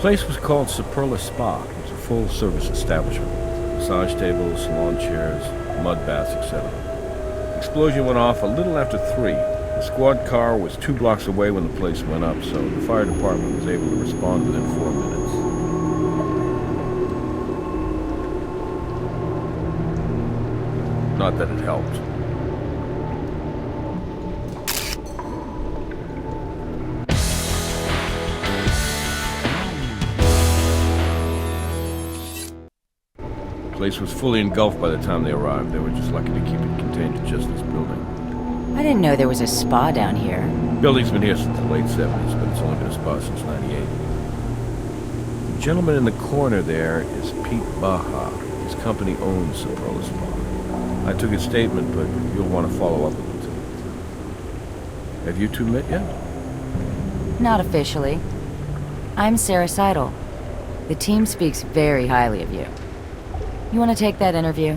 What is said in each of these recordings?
place was called Superla Spa. It was a full-service establishment. Massage tables, salon chairs, mud baths, etc. The explosion went off a little after 3. The squad car was 2 blocks away when the place went up, so the fire department was able to respond within 4 minutes. Not that it helped. The place was fully engulfed by the time they arrived. They were just lucky to keep it contained to just this building. I didn't know there was a spa down here. The building's been here since the late 70s, but it's only been a spa since 98. The gentleman in the corner there is Pete Baja. His company owns Superla Spa. I took his statement, but you'll want to follow up with him too. Have you two met yet? Not officially. I'm Sarah Seidel. The team speaks very highly of you. You want to take that interview?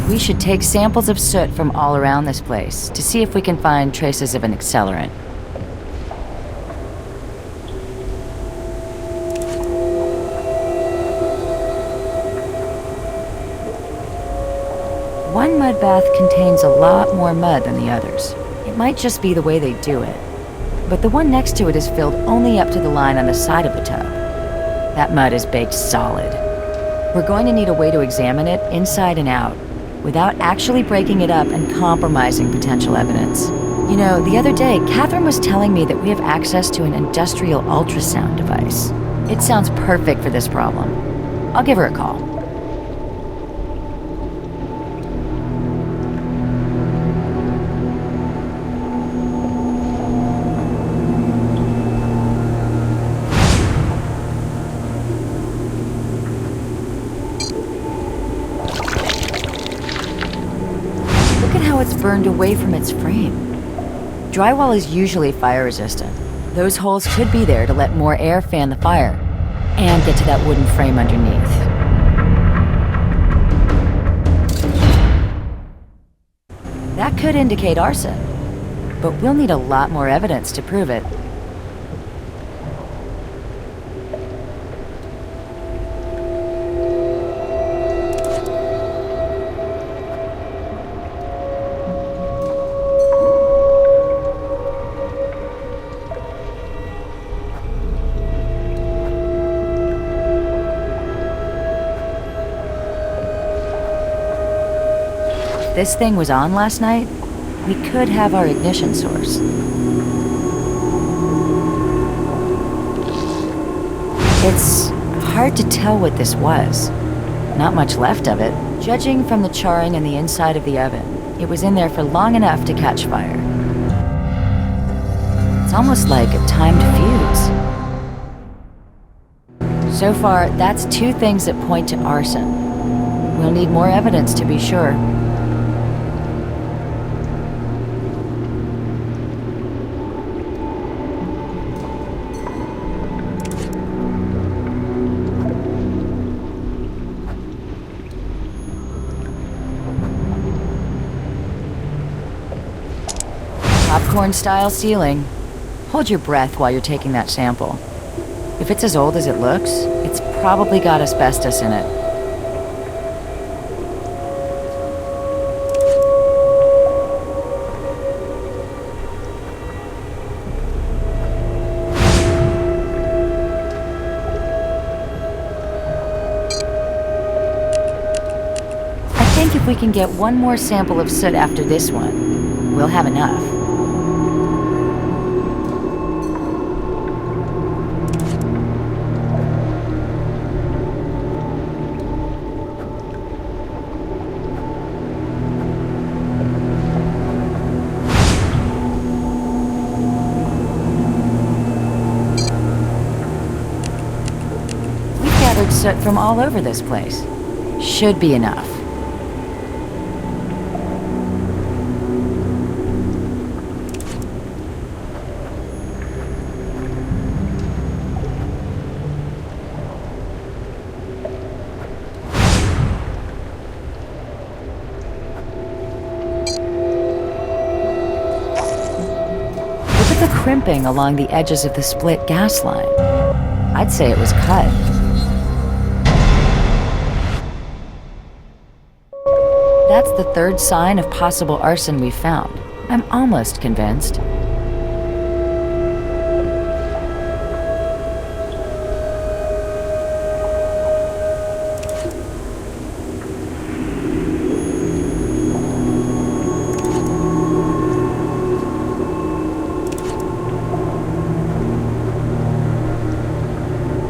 We should take samples of soot from all around this place to see if we can find traces of an accelerant. One mud bath contains a lot more mud than the others. It might just be the way they do it. But the one next to it is filled only up to the line on the side of the tub. That mud is baked solid. We're going to need a way to examine it inside and out, without actually breaking it up and compromising potential evidence. You know, the other day, Catherine was telling me that we have access to an industrial ultrasound device. It sounds perfect for this problem. I'll give her a call. It's burned away from its frame. Drywall is usually fire resistant. Those holes could be there to let more air fan the fire and get to that wooden frame underneath. That could indicate arson, but we'll need a lot more evidence to prove it. This thing was on last night, we could have our ignition source. It's hard to tell what this was. Not much left of it. Judging from the charring in the inside of the oven, it was in there for long enough to catch fire. It's almost like a timed fuse. So far, that's 2 things that point to arson. We'll need more evidence to be sure. Popcorn-style ceiling. Hold your breath while you're taking that sample. If it's as old as it looks, it's probably got asbestos in it. if we can get one more sample of soot after this one. We'll have enough. We've gathered soot from all over this place. Should be enough. Crimping along the edges of the split gas line. I'd say it was cut. That's the third sign of possible arson we've found. I'm almost convinced.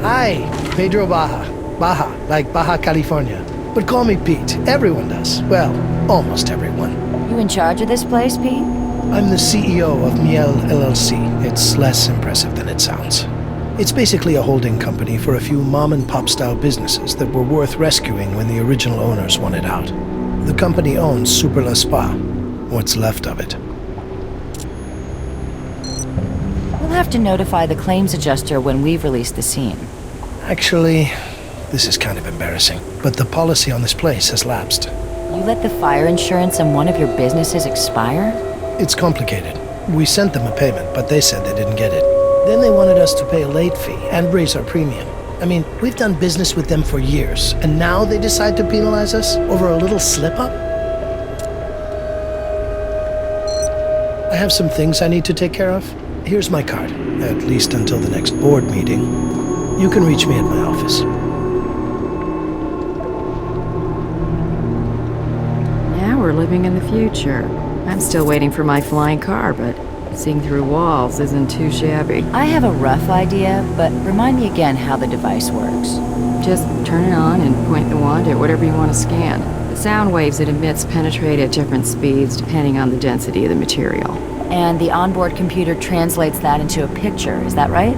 Hi, Pedro Baja. Baja, like Baja California. But call me Pete. Everyone does. Well, almost everyone. You in charge of this place, Pete? I'm the CEO of Miel LLC. It's less impressive than it sounds. It's basically a holding company for a few mom-and-pop style businesses that were worth rescuing when the original owners wanted out. The company owns Super La Spa, what's left of it. We'll have to notify the claims adjuster when we've released the scene. Actually, this is kind of embarrassing, but the policy on this place has lapsed. You let the fire insurance on one of your businesses expire? It's complicated. We sent them a payment, but they said they didn't get it. Then they wanted us to pay a late fee and raise our premium. I mean, we've done business with them for years, and now they decide to penalize us over a little slip-up? I have some things I need to take care of. Here's my card, at least until the next board meeting. You can reach me at my office. Now we're living in the future. I'm still waiting for my flying car, but seeing through walls isn't too shabby. I have a rough idea, but remind me again how the device works. Just turn it on and point the wand at whatever you want to scan. The sound waves it emits penetrate at different speeds depending on the density of the material. And the onboard computer translates that into a picture, is that right?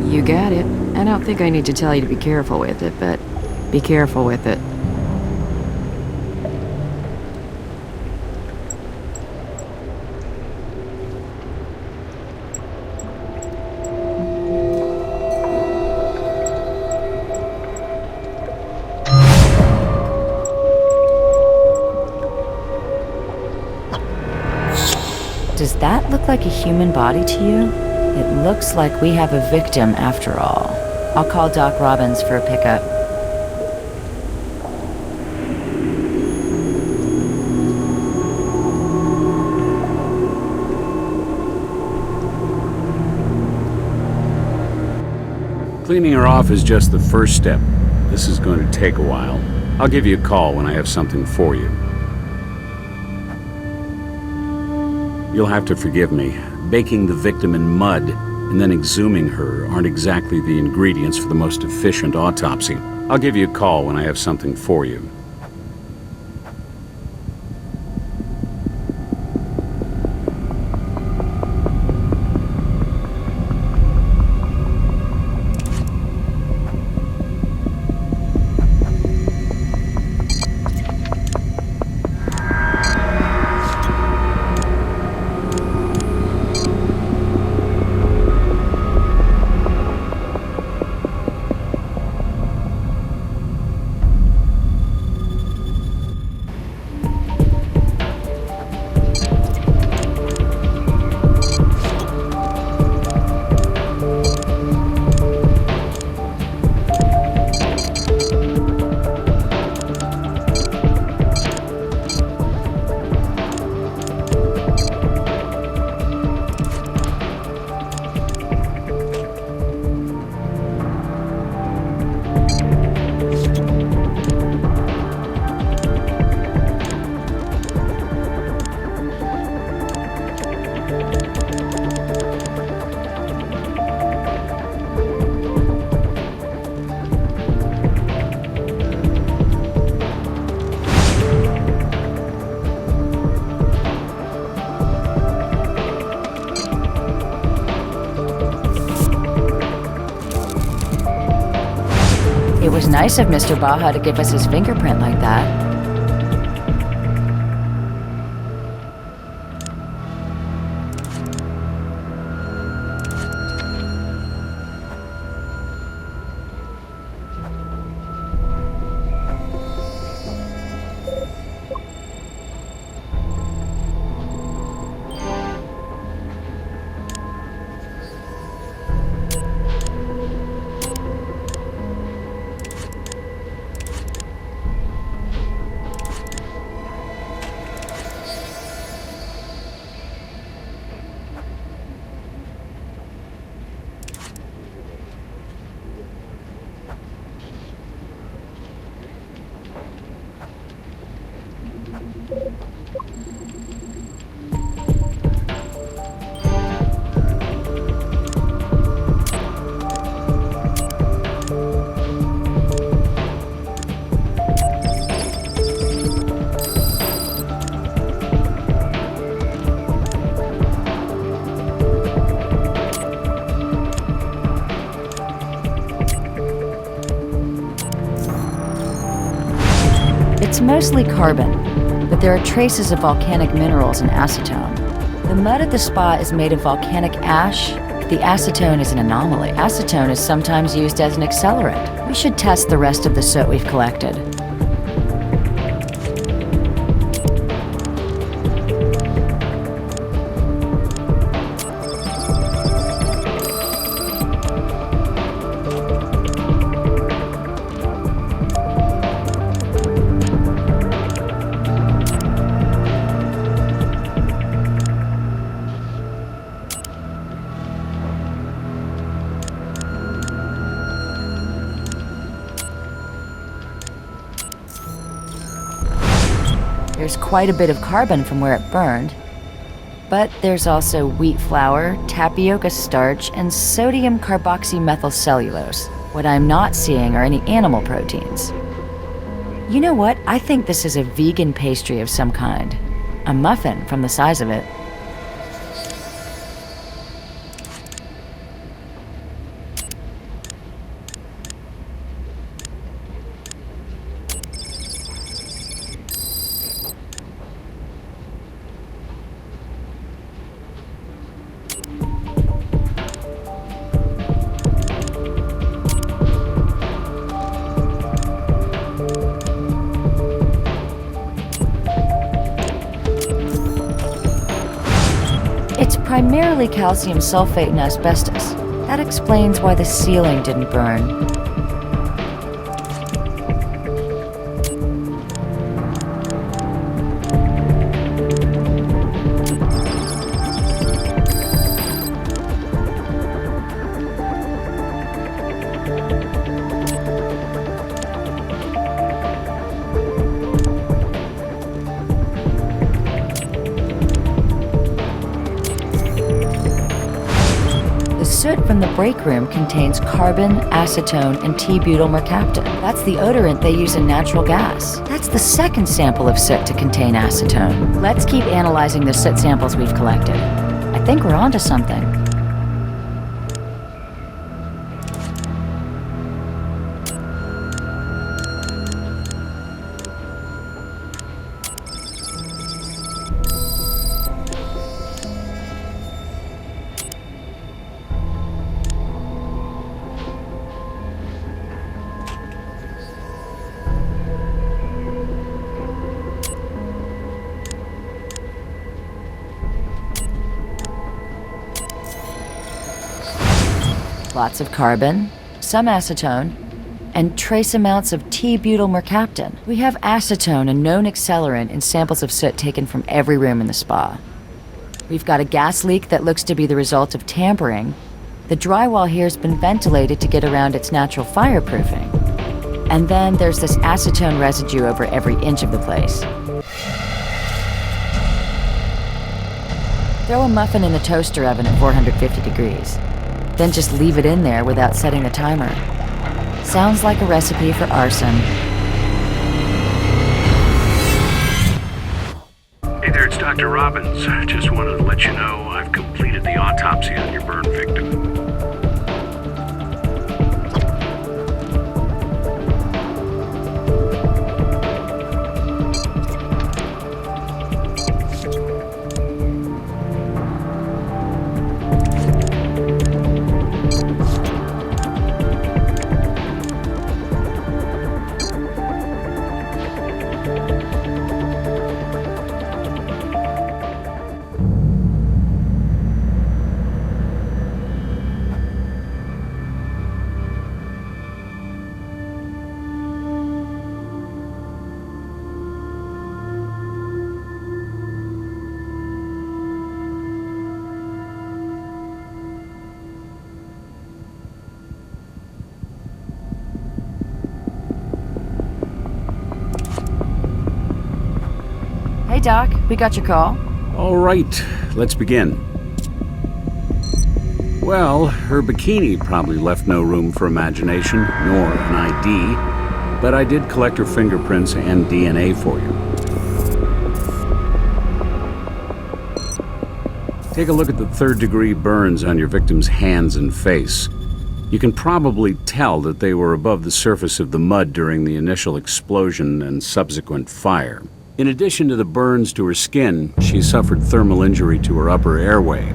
You got it. I don't think I need to tell you to be careful with it, but be careful with it. Does that look like a human body to you? It looks like we have a victim after all. I'll call Doc Robbins for a pickup. Cleaning her off is just the first step. This is going to take a while. I'll give you a call when I have something for you. You'll have to forgive me. Baking the victim in mud and then exhuming her aren't exactly the ingredients for the most efficient autopsy. I'll give you a call when I have something for you. It was nice of Mr. Baja to give us his fingerprint like that. It's mostly carbon, but there are traces of volcanic minerals and acetone. The mud at the spa is made of volcanic ash, but the acetone is an anomaly. Acetone is sometimes used as an accelerant. We should test the rest of the soot we've collected. There's quite a bit of carbon from where it burned, but there's also wheat flour, tapioca starch, and sodium carboxymethylcellulose. What I'm not seeing are any animal proteins. You know what? I think this is a vegan pastry of some kind. A muffin from the size of it. It's primarily calcium sulfate and asbestos. That explains why the ceiling didn't burn. Soot from the break room contains carbon, acetone, and T-butyl mercaptan. That's the odorant they use in natural gas. That's the second sample of soot to contain acetone. Let's keep analyzing the soot samples we've collected. I think we're onto something. Lots of carbon, some acetone, and trace amounts of T-butyl mercaptan. We have acetone, a known accelerant, in samples of soot taken from every room in the spa. We've got a gas leak that looks to be the result of tampering. The drywall here has been ventilated to get around its natural fireproofing. And then there's this acetone residue over every inch of the place. Throw a muffin in the toaster oven at 450 degrees. Then just leave it in there without setting the timer. Sounds like a recipe for arson. Hey there, it's Dr. Robbins. Just wanted to let you know I've completed the autopsy on your burn victim. Doc. We got your call. All right, let's begin. Well, her bikini probably left no room for imagination, nor an ID, but I did collect her fingerprints and DNA for you. Take a look at the third-degree burns on your victim's hands and face. You can probably tell that they were above the surface of the mud during the initial explosion and subsequent fire. In addition to the burns to her skin, she suffered thermal injury to her upper airway.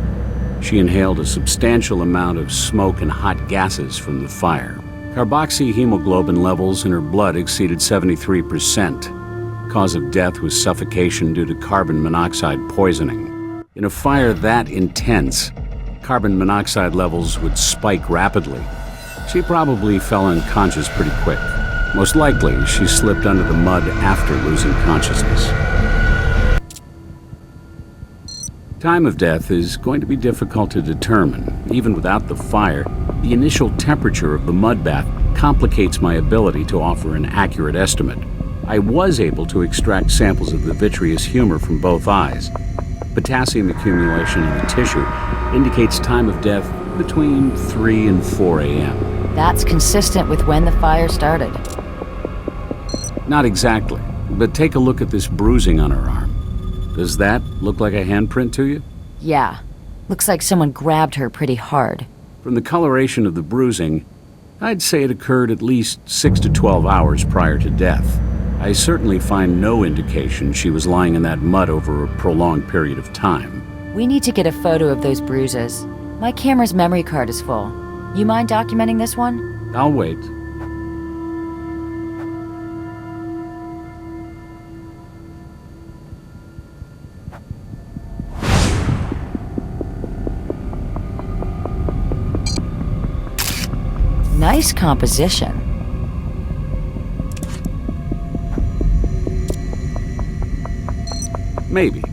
She inhaled a substantial amount of smoke and hot gases from the fire. Carboxyhemoglobin levels in her blood exceeded 73%. Cause of death was suffocation due to carbon monoxide poisoning. In a fire that intense, carbon monoxide levels would spike rapidly. She probably fell unconscious pretty quick. Most likely, she slipped under the mud after losing consciousness. Time of death is going to be difficult to determine. Even without the fire, the initial temperature of the mud bath complicates my ability to offer an accurate estimate. I was able to extract samples of the vitreous humor from both eyes. Potassium accumulation in the tissue indicates time of death between 3 and 4 a.m. That's consistent with when the fire started. Not exactly, but take a look at this bruising on her arm. Does that look like a handprint to you? Yeah. Looks like someone grabbed her pretty hard. From the coloration of the bruising, I'd say it occurred at least 6 to 12 hours prior to death. I certainly find no indication she was lying in that mud over a prolonged period of time. We need to get a photo of those bruises. My camera's memory card is full. You mind documenting this one? I'll wait. Nice composition. Maybe.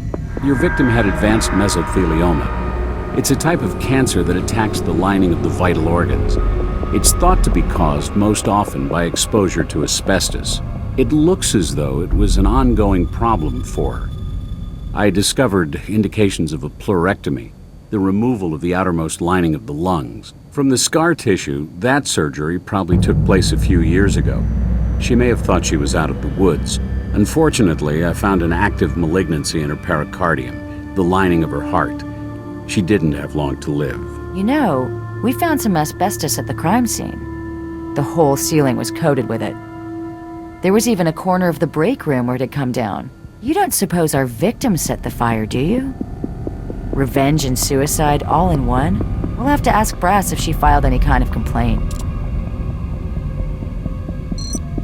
Your victim had advanced mesothelioma. It's a type of cancer that attacks the lining of the vital organs. It's thought to be caused most often by exposure to asbestos. It looks as though it was an ongoing problem for her. I discovered indications of a pleurectomy, the removal of the outermost lining of the lungs. From the scar tissue, that surgery probably took place a few years ago. She may have thought she was out of the woods. Unfortunately, I found an active malignancy in her pericardium, the lining of her heart. She didn't have long to live. You know, we found some asbestos at the crime scene. The whole ceiling was coated with it. There was even a corner of the break room where it had come down. You don't suppose our victim set the fire, do you? Revenge and suicide all in one? We'll have to ask Brass if she filed any kind of complaint.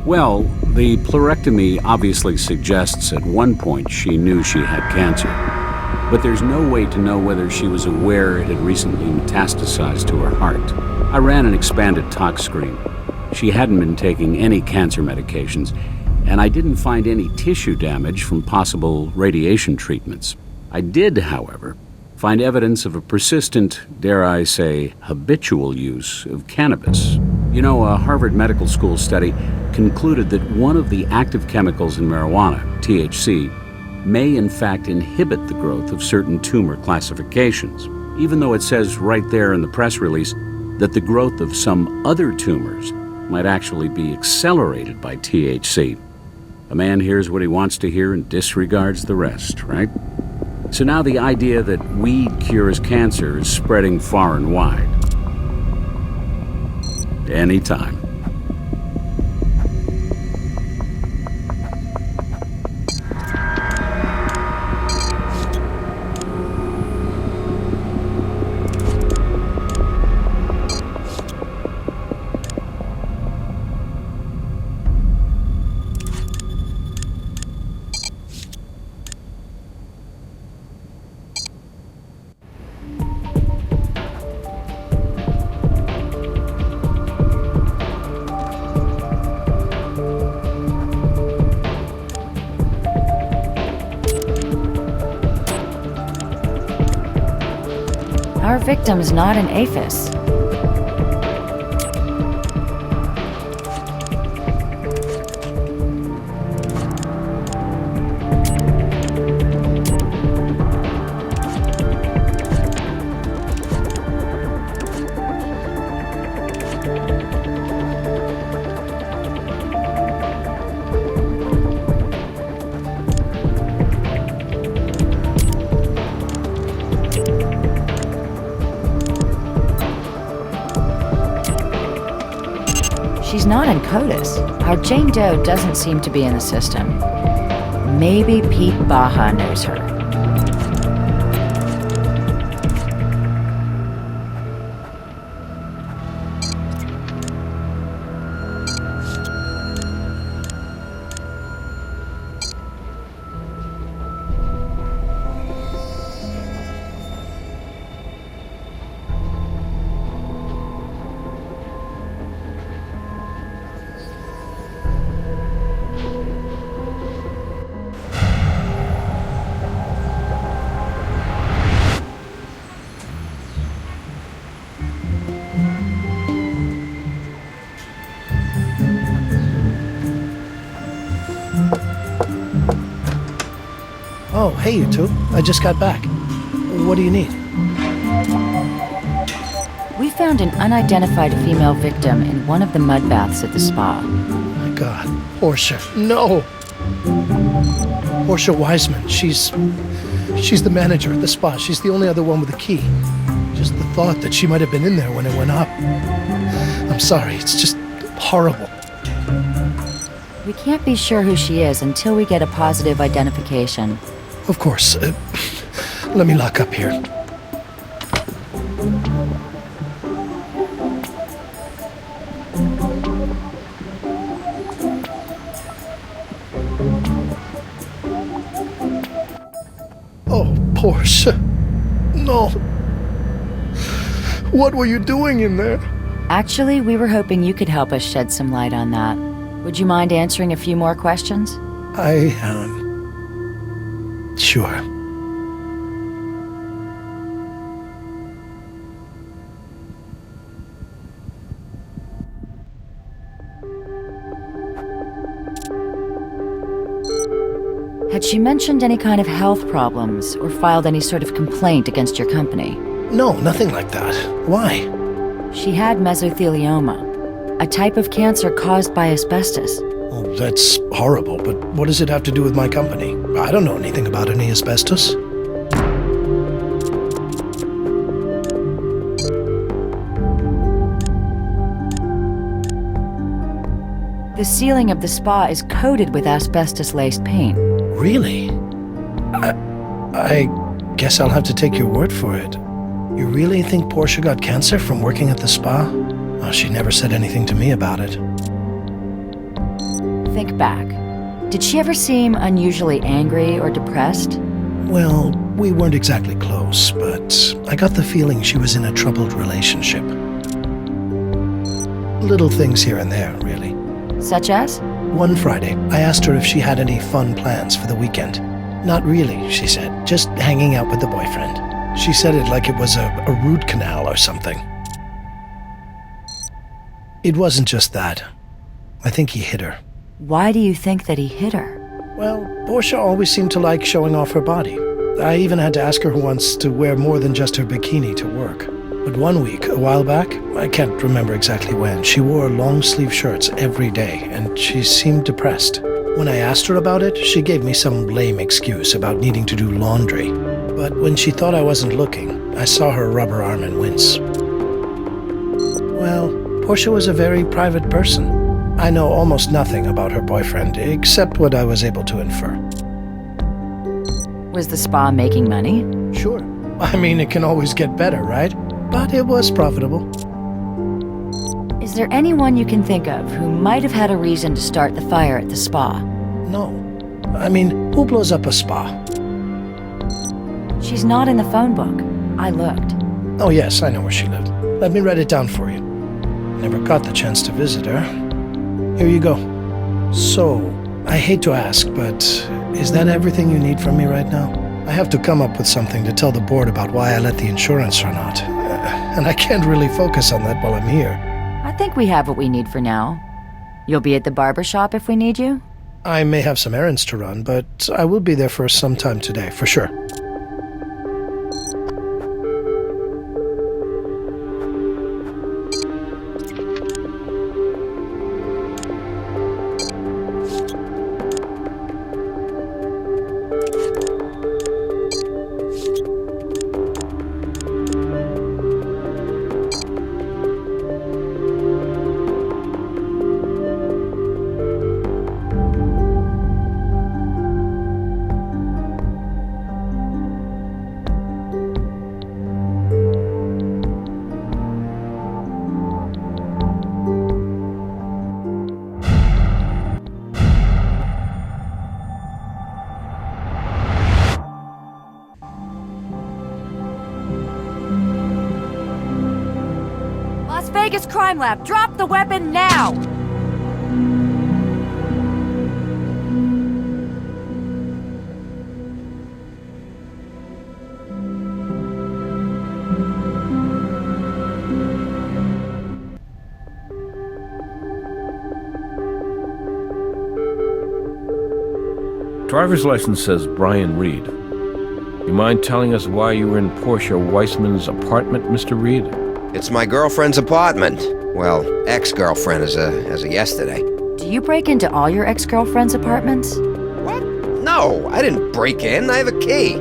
Well, the pleurectomy obviously suggests at one point she knew she had cancer. But there's no way to know whether she was aware it had recently metastasized to her heart. I ran an expanded tox screen. She hadn't been taking any cancer medications, and I didn't find any tissue damage from possible radiation treatments. I did, however, find evidence of a persistent, dare I say, habitual use of cannabis. You know, a Harvard Medical School study concluded that one of the active chemicals in marijuana, THC, may in fact inhibit the growth of certain tumor classifications, even though it says right there in the press release that the growth of some other tumors might actually be accelerated by THC. A man hears what he wants to hear and disregards the rest, right? So now the idea that weed cures cancer is spreading far and wide. Anytime. Our victim's not an aphis. She's not in CODIS. Our Jane Doe doesn't seem to be in the system. Maybe Pete Baja knows her. Oh, hey, you two. I just got back. What do you need? We found an unidentified female victim in one of the mud baths at the spa. My God. Portia. No! Portia Wiseman. She's the manager at the spa. She's the only other one with a key. Just the thought that she might have been in there when it went up. I'm sorry. It's just horrible. We can't be sure who she is until we get a positive identification. Of course. Let me lock up here. Oh, Portia. No. What were you doing in there? Actually, we were hoping you could help us shed some light on that. Would you mind answering a few more questions? Sure. Had she mentioned any kind of health problems or filed any sort of complaint against your company? No, nothing like that. Why? She had mesothelioma, a type of cancer caused by asbestos. Oh, that's horrible, but what does it have to do with my company? I don't know anything about any asbestos. The ceiling of the spa is coated with asbestos-laced paint. Really? I guess I'll have to take your word for it. You really think Portia got cancer from working at the spa? Oh, she never said anything to me about it. Think back. Did she ever seem unusually angry or depressed? Well, we weren't exactly close, but I got the feeling she was in a troubled relationship. Little things here and there, really. Such as? One Friday, I asked her if she had any fun plans for the weekend. Not really, she said. Just hanging out with the boyfriend. She said it like it was a root canal or something. It wasn't just that. I think he hit her. Why do you think that he hit her? Well, Portia always seemed to like showing off her body. I even had to ask her once to wear more than just her bikini to work. But one week, a while back, I can't remember exactly when, she wore long-sleeve shirts every day, and she seemed depressed. When I asked her about it, she gave me some lame excuse about needing to do laundry. But when she thought I wasn't looking, I saw her rub her arm and wince. Well, Portia was a very private person. I know almost nothing about her boyfriend, except what I was able to infer. Was the spa making money? Sure. I mean, it can always get better, right? But it was profitable. Is there anyone you can think of who might have had a reason to start the fire at the spa? No. I mean, who blows up a spa? She's not in the phone book. I looked. Oh yes, I know where she lived. Let me write it down for you. Never got the chance to visit her. Here you go. So, I hate to ask, but is that everything you need from me right now? I have to come up with something to tell the board about why I let the insurance run out. And I can't really focus on that while I'm here. I think we have what we need for now. You'll be at the barber shop if we need you? I may have some errands to run, but I will be there for some time today, for sure. Vegas crime lab. Drop the weapon now! Driver's license says Brian Reed. You mind telling us why you were in Portia Weissman's apartment, Mr. Reed? It's my girlfriend's apartment. Well, ex-girlfriend as of yesterday. Do you break into all your ex-girlfriend's apartments? What? No, I didn't break in. I have a key.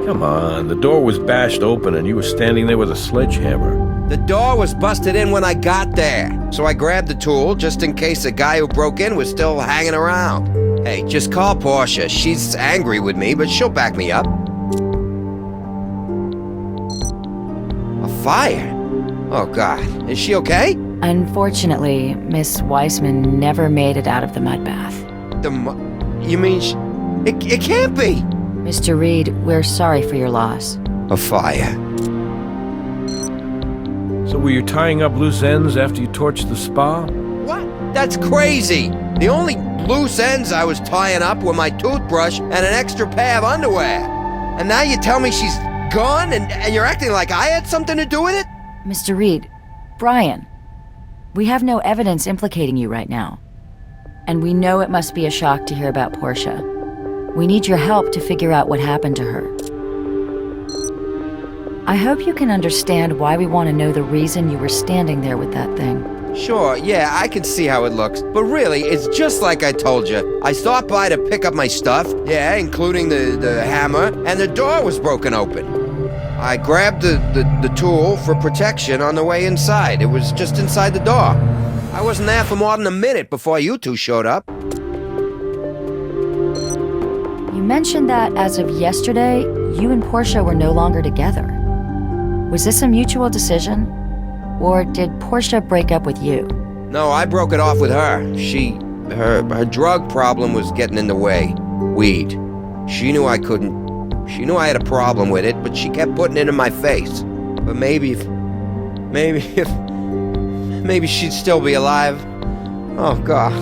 Come on, the door was bashed open and you were standing there with a sledgehammer. The door was busted in when I got there, so I grabbed the tool just in case the guy who broke in was still hanging around. Hey, just call Portia. She's angry with me, but she'll back me up. A fire? Oh, God. Is she okay? Unfortunately, Miss Weissman never made it out of the mud bath. You mean it can't be! Mr. Reed, we're sorry for your loss. A fire. So were you tying up loose ends after you torched the spa? What? That's crazy! The only loose ends I was tying up were my toothbrush and an extra pair of underwear. And now you tell me she's gone and you're acting like I had something to do with it? Mr. Reed, Brian, we have no evidence implicating you right now. And we know it must be a shock to hear about Portia. We need your help to figure out what happened to her. I hope you can understand why we want to know the reason you were standing there with that thing. Sure, yeah, I can see how it looks. But really, it's just like I told you. I stopped by to pick up my stuff, yeah, including the hammer, and the door was broken open. I grabbed the tool for protection on the way inside. It was just inside the door. I wasn't there for more than a minute before you two showed up. You mentioned that as of yesterday, you and Portia were no longer together. Was this a mutual decision? Or did Portia break up with you? No, I broke it off with her. Her drug problem was getting in the way. Weed. She knew I couldn't. She knew I had a problem with it, but she kept putting it in my face. But maybe she'd still be alive. Oh, God.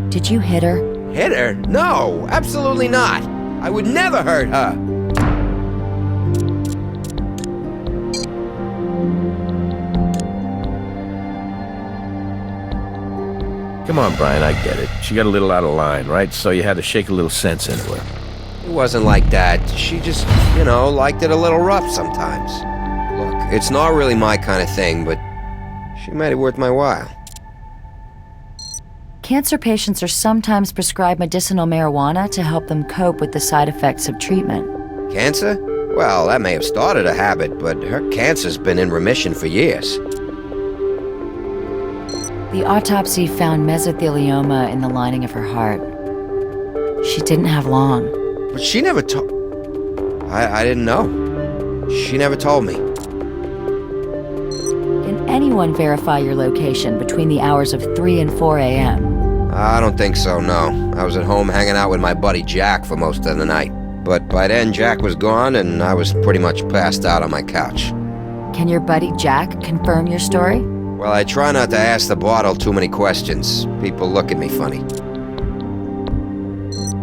Did you hit her? Hit her? No, absolutely not. I would never hurt her. Come on, Brian, I get it. She got a little out of line, right? So you had to shake a little sense into her. It wasn't like that. She just, liked it a little rough sometimes. Look, it's not really my kind of thing, but she made it worth my while. Cancer patients are sometimes prescribed medicinal marijuana to help them cope with the side effects of treatment. Cancer? Well, that may have started a habit, but her cancer's been in remission for years. The autopsy found mesothelioma in the lining of her heart. She didn't have long. But she never told... I didn't know. She never told me. Can anyone verify your location between the hours of 3 and 4 a.m.? I don't think so, no. I was at home hanging out with my buddy Jack for most of the night. But by then, Jack was gone, and I was pretty much passed out on my couch. Can your buddy Jack confirm your story? Well, I try not to ask the bottle too many questions. People look at me funny.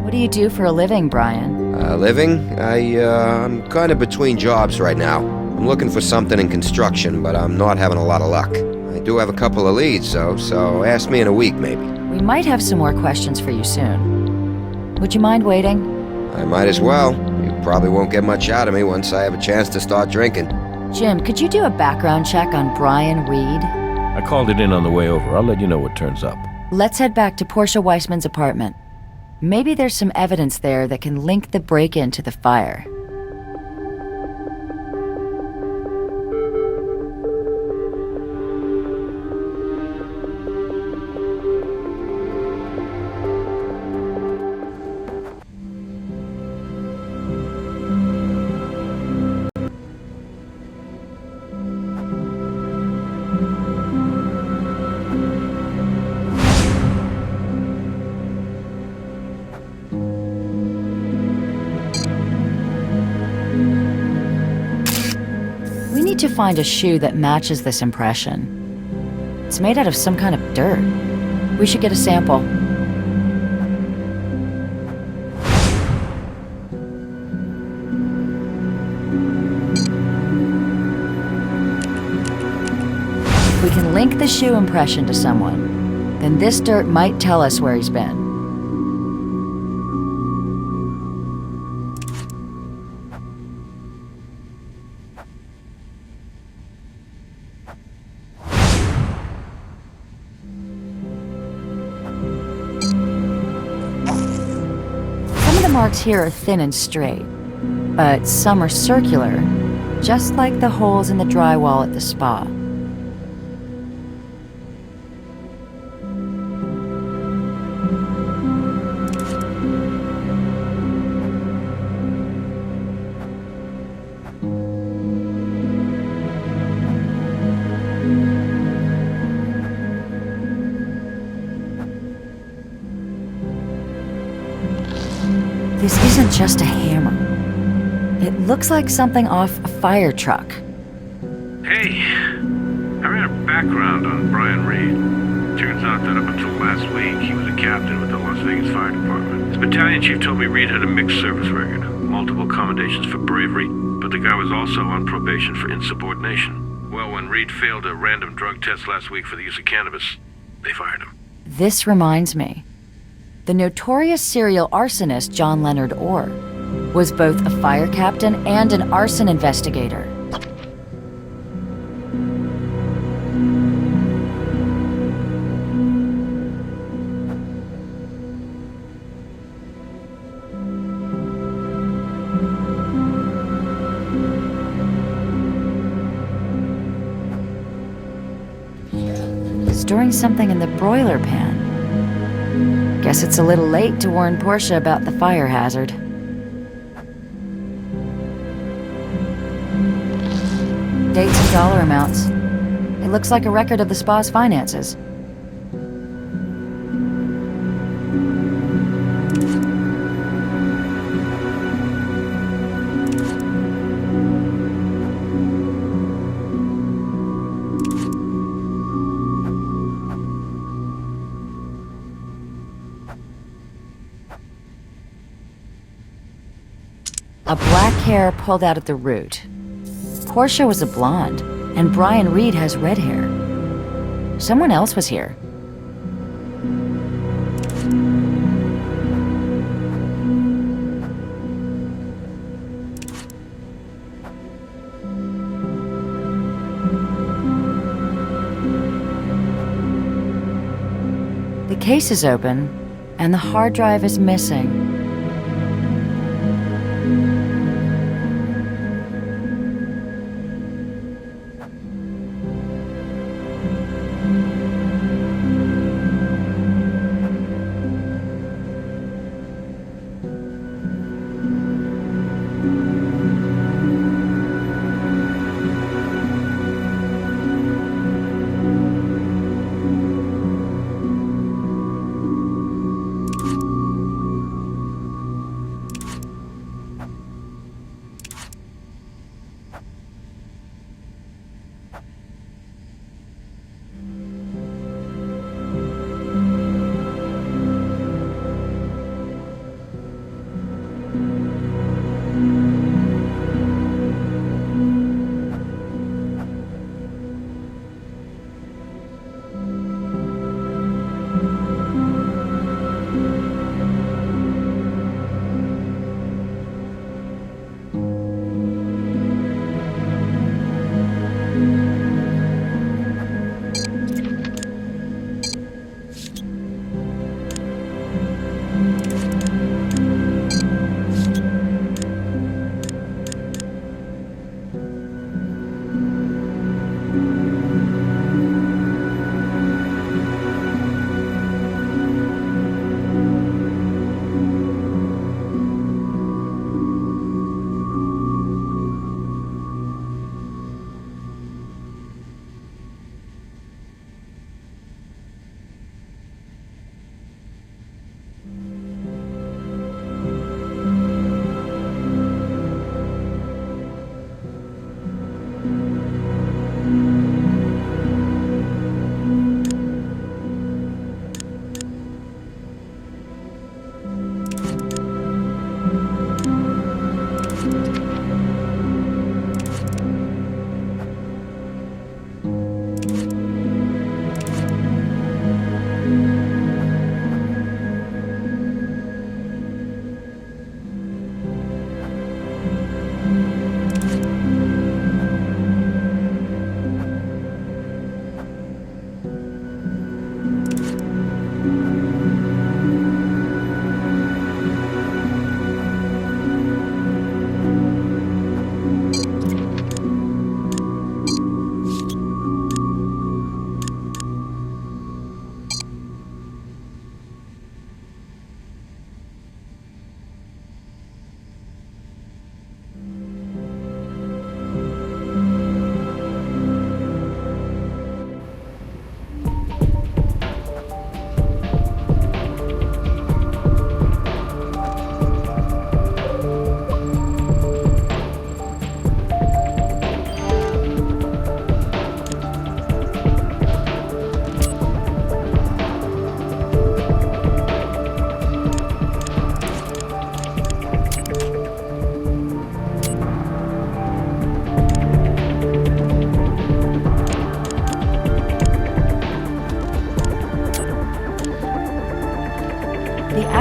What do you do for a living, Brian? Living? I'm kind of between jobs right now. I'm looking for something in construction, but I'm not having a lot of luck. I do have a couple of leads, though, so ask me in a week, maybe. We might have some more questions for you soon. Would you mind waiting? I might as well. You probably won't get much out of me once I have a chance to start drinking. Jim, could you do a background check on Brian Reed? I called it in on the way over. I'll let you know what turns up. Let's head back to Portia Weissman's apartment. Maybe there's some evidence there that can link the break-in to the fire. to find a shoe that matches this impression. It's made out of some kind of dirt. We should get a sample. If we can link the shoe impression to someone, then this dirt might tell us where he's been. Marks here are thin and straight, but some are circular, just like the holes in the drywall at the spa. This isn't just a hammer. It looks like something off a fire truck. Hey, I ran a background on Brian Reed. Turns out that up until last week, he was a captain with the Las Vegas Fire Department. His battalion chief told me Reed had a mixed service record, multiple commendations for bravery, but the guy was also on probation for insubordination. Well, when Reed failed a random drug test last week for the use of cannabis, they fired him. This reminds me. The notorious serial arsonist John Leonard Orr was both a fire captain and an arson investigator. Storing something in the broiler pan. Guess it's a little late to warn Portia about the fire hazard. Dates and dollar amounts. It looks like a record of the spa's finances. A black hair pulled out at the root. Portia was a blonde, and Brian Reed has red hair. Someone else was here. The case is open, and the hard drive is missing.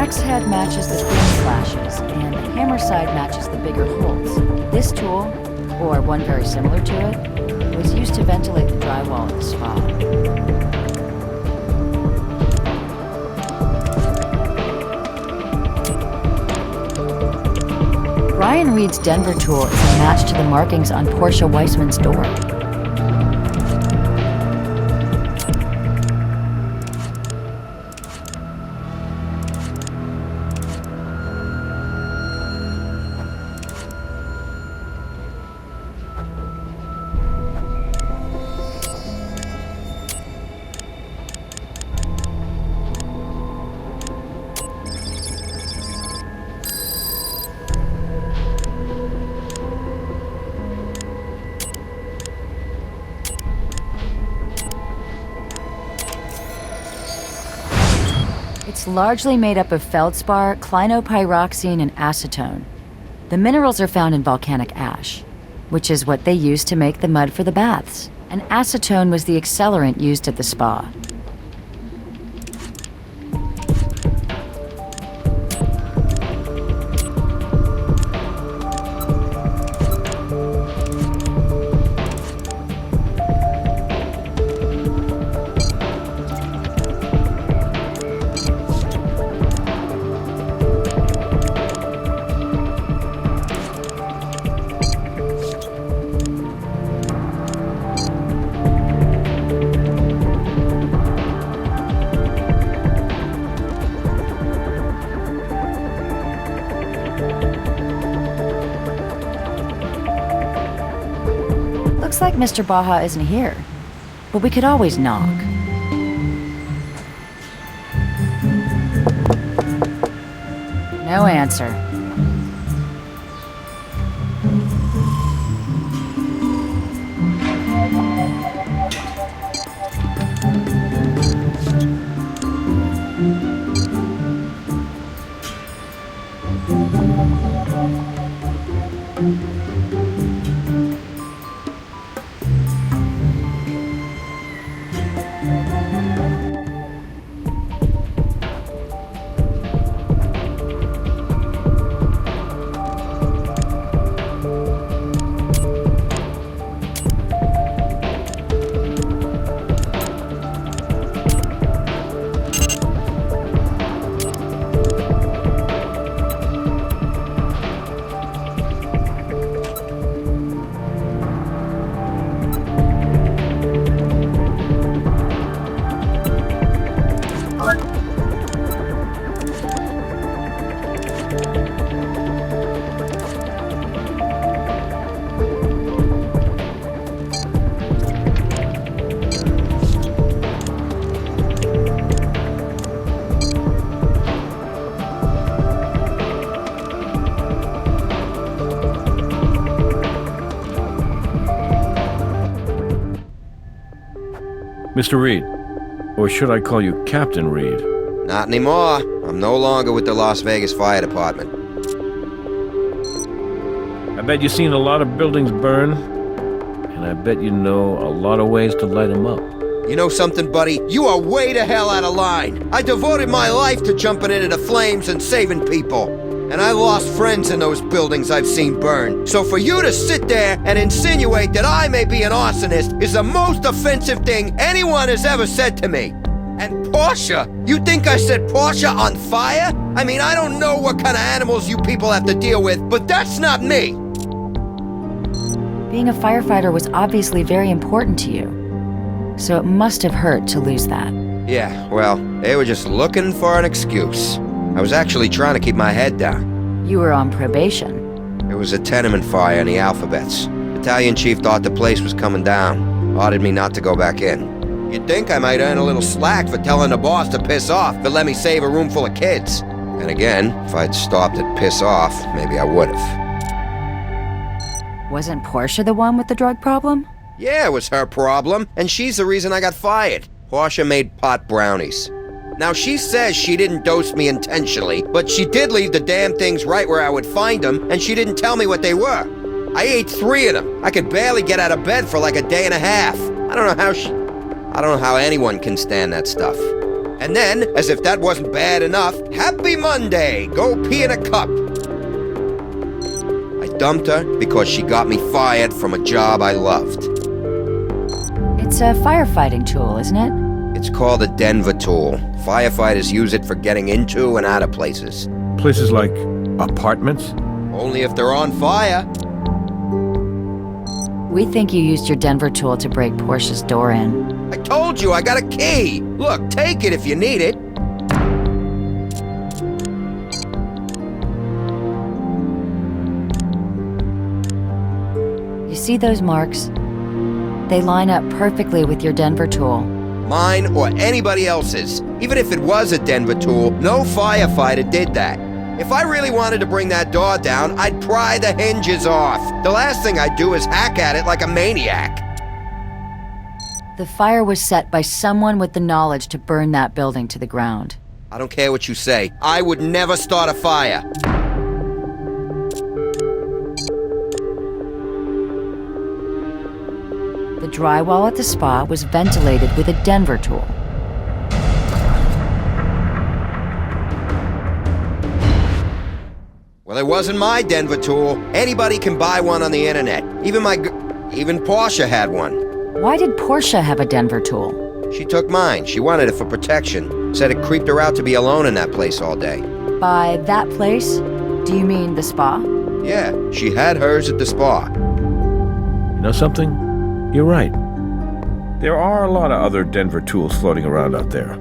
axe head matches the thin slashes, and the hammer side matches the bigger holes. This tool, or one very similar to it, was used to ventilate the drywall at the spa. Brian Reed's Denver tool is a match to the markings on Portia Weissman's door. It's largely made up of feldspar, clinopyroxene, and acetone. The minerals are found in volcanic ash, which is what they used to make the mud for the baths. And acetone was the accelerant used at the spa. Looks like Mr. Baja isn't here, but we could always knock. No answer. Mr. Reed, or should I call you Captain Reed? Not anymore. I'm no longer with the Las Vegas Fire Department. I bet you've seen a lot of buildings burn, and I bet you know a lot of ways to light them up. You know something, buddy? You are way the hell out of line. I devoted my life to jumping into the flames and saving people. And I lost friends in those buildings I've seen burn. So for you to sit there and insinuate that I may be an arsonist is the most offensive thing anyone has ever said to me. And Portia? You think I set Portia on fire? I mean, I don't know what kind of animals you people have to deal with, but that's not me. Being a firefighter was obviously very important to you, so it must have hurt to lose that. Yeah, well, they were just looking for an excuse. I was actually trying to keep my head down. You were on probation. It was a tenement fire in the Alphabets. Battalion chief thought the place was coming down. Ordered me not to go back in. You'd think I might earn a little slack for telling the boss to piss off, but let me save a room full of kids. And again, if I'd stopped at piss off, maybe I would've. Wasn't Portia the one with the drug problem? Yeah, it was her problem, and she's the reason I got fired. Portia made pot brownies. Now, she says she didn't dose me intentionally, but she did leave the damn things right where I would find them, and she didn't tell me what they were. I ate 3 of them. I could barely get out of bed for like a day and a half. I don't know how anyone can stand that stuff. And then, as if that wasn't bad enough, Happy Monday, go pee in a cup. I dumped her because she got me fired from a job I loved. It's a firefighting tool, isn't it? It's called a Denver tool. Firefighters use it for getting into and out of places. Places like apartments? Only if they're on fire. We think you used your Denver tool to break Portia's door in. I told you I got a key. Look, take it if you need it. You see those marks? They line up perfectly with your Denver tool. Mine or anybody else's. Even if it was a Denver tool, no firefighter did that. If I really wanted to bring that door down, I'd pry the hinges off. The last thing I'd do is hack at it like a maniac. The fire was set by someone with the knowledge to burn that building to the ground. I don't care what you say. I would never start a fire. The drywall at the spa was ventilated with a Denver tool. Well, it wasn't my Denver tool. Anybody can buy one on the internet. Even Portia had one. Why did Portia have a Denver tool? She took mine. She wanted it for protection. Said it creeped her out to be alone in that place all day. By that place, do you mean the spa? Yeah, she had hers at the spa. You know something? You're right. There are a lot of other Denver tools floating around out there.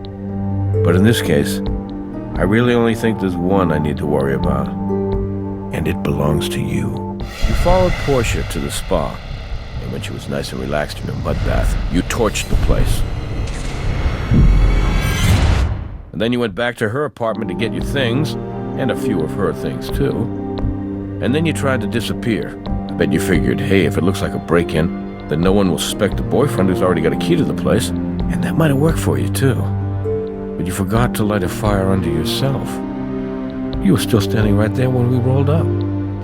But in this case, I really only think there's one I need to worry about. And it belongs to you. You followed Portia to the spa, and when she was nice and relaxed in her mud bath, you torched the place. And then you went back to her apartment to get your things, and a few of her things too. And then you tried to disappear. I bet you figured, hey, if it looks like a break-in, then no one will suspect the boyfriend who's already got a key to the place, and that might have worked for you too. But you forgot to light a fire under yourself. You were still standing right there when we rolled up.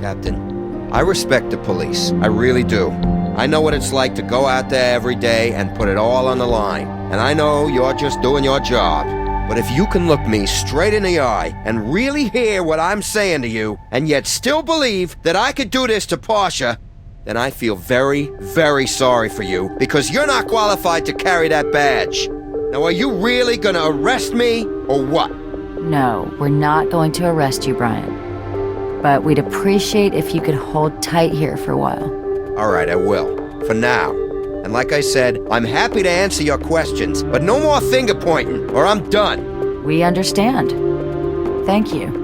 Captain, I respect the police. I really do. I know what it's like to go out there every day and put it all on the line. And I know you're just doing your job. But if you can look me straight in the eye and really hear what I'm saying to you, and yet still believe that I could do this to Portia, then I feel very, very sorry for you, because you're not qualified to carry that badge. Now, are you really gonna arrest me, or what? No, we're not going to arrest you, Brian. But we'd appreciate if you could hold tight here for a while. All right, I will. For now. And like I said, I'm happy to answer your questions, but no more finger pointing, or I'm done. We understand. Thank you.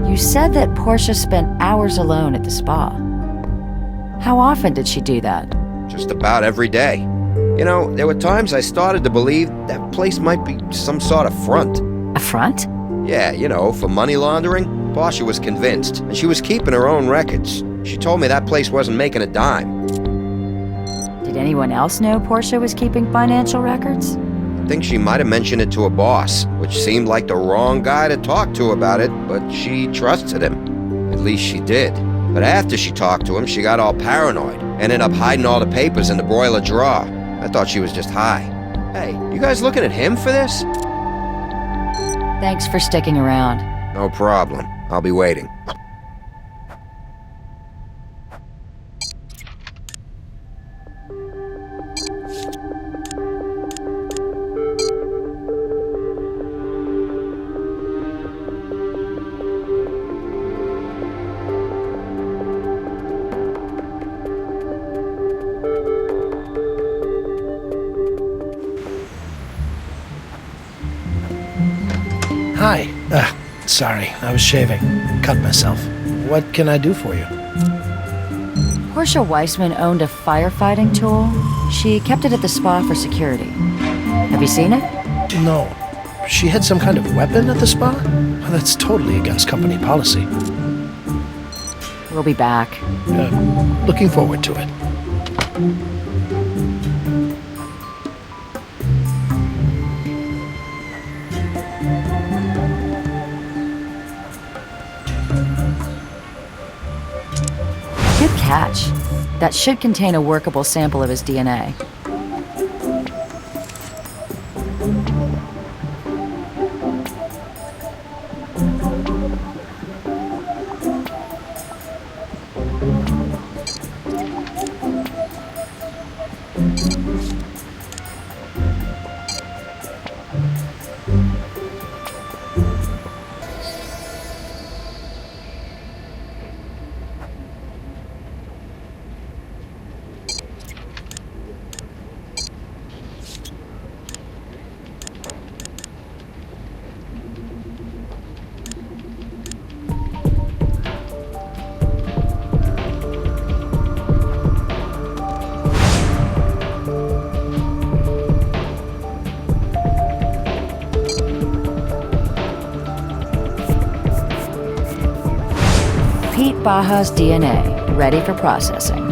You said that Portia spent hours alone at the spa. How often did she do that? Just about every day. You know, there were times I started to believe that place might be some sort of front. A front? Yeah, you know, for money laundering. Portia was convinced, and she was keeping her own records. She told me that place wasn't making a dime. Did anyone else know Portia was keeping financial records? I think she might have mentioned it to a boss, which seemed like the wrong guy to talk to about it, but she trusted him. At least she did. But after she talked to him, she got all paranoid. Ended up hiding all the papers in the broiler drawer. I thought she was just high. Hey, you guys looking at him for this? Thanks for sticking around. No problem. I'll be waiting. Hi. Sorry, I was shaving. Cut myself. What can I do for you? Portia Weissman owned a firefighting tool. She kept it at the spa for security. Have you seen it? No. She had some kind of weapon at the spa? Well, that's totally against company policy. We'll be back. Looking forward to it. Good catch. That should contain a workable sample of his DNA. Pete Baja's DNA, ready for processing.